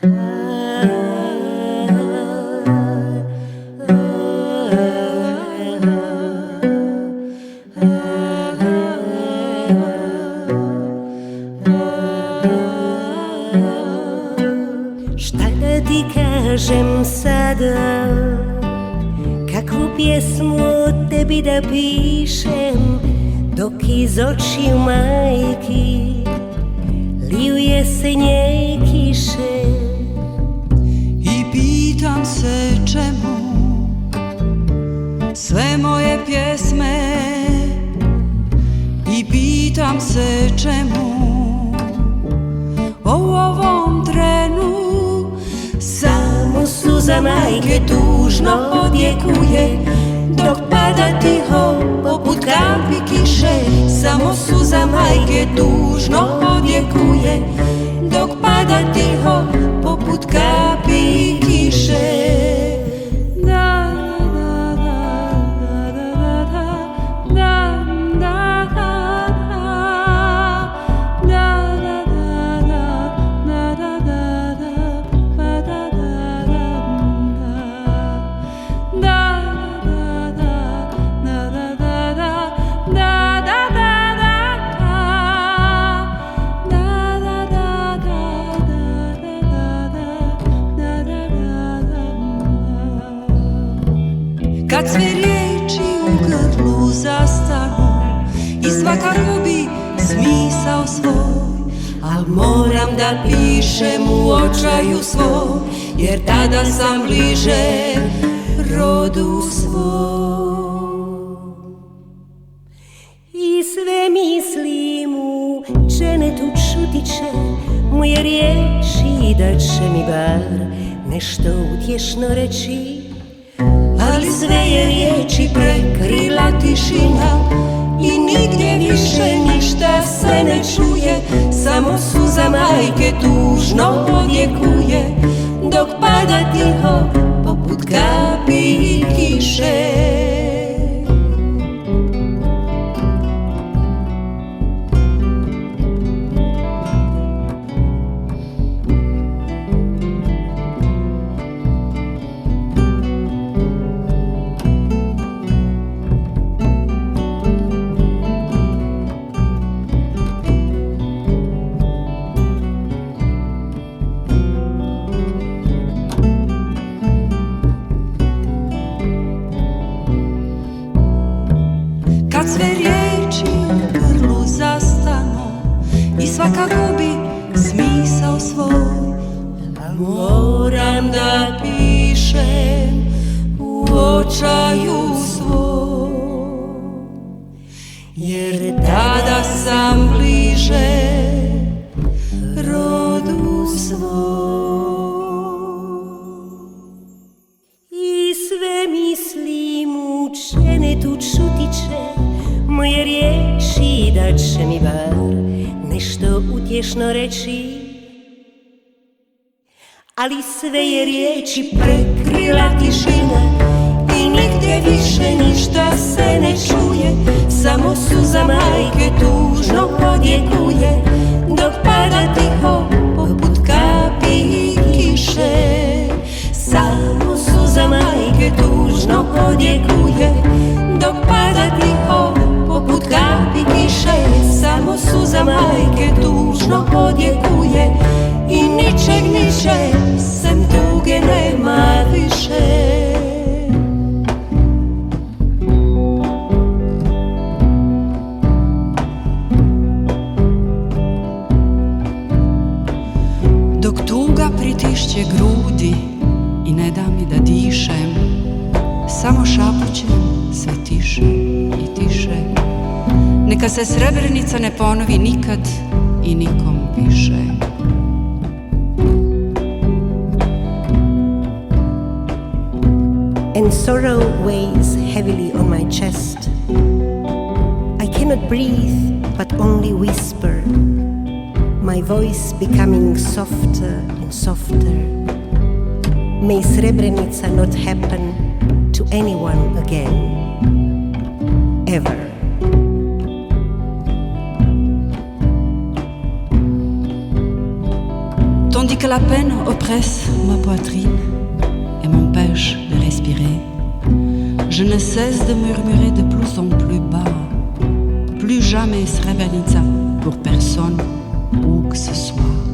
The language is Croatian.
Šta da ti kažem sada, kakvu pjesmu o tebi da pišem, dok iz očiju majki liju jesenje kiše. I pitam se čemu sve moje pjesme, i pitam se čemu u ovom trenu Samo suza majke tužno odjekuje, dok pada tiho poput kapi kiše. Samo suza majke tužno odjekuje, dok pada tiho poput kapi kiše. Kad sve riječi u grlu zastanu i svaka gubi smisao svoj, al moram da pišem u očaju svom, jer tada sam bliže rodu svom. I sve mislim u Dženetu čuti će moje riječi, da će mi bar nešto utješno reći. Ali sve je riječi prekrila tišina i nigdje više ništa se ne čuje. Samo suza majke tužno odjekuje, dok pada tiho poput kapi kiše. Kad sve riječi u grlu zastanu i svaka gubi smisao svoj, Moram da pišem u očaju svom, jer tada sam bliže rodu svom. I sve mislim u Dženetu čuti će moje riječi, da će mi bar nešto utješno reći. Ali sve je riječi prekrila tišina i nigdje više ništa se ne čuje. Samo suza majke tužno odjekuje, dok pada tiho poput kapi kiše. Samo suza majke tužno odjekuje, dok pada tiho poput kapi kiše. Samo suza majke tužno odjekuje i ničeg sem tuge nema više. dok tuga pritišće grudi i ne da mi da dišem, samo šapućem sve tiše i tiše. Neka se Srebrenica ne ponovi nikad i nikom više. And sorrow weighs heavily on my chest. I cannot breathe, but only whisper, my voice becoming softer and softer. May Srebrenica not happen to anyone again, ever. Ton di tandis que la peine oppresse ma poitrine et m'empêche de respirer. Je ne cesse de murmurer de plus en plus bas. Plus jamais Srebrenica pour personne où que ce soit.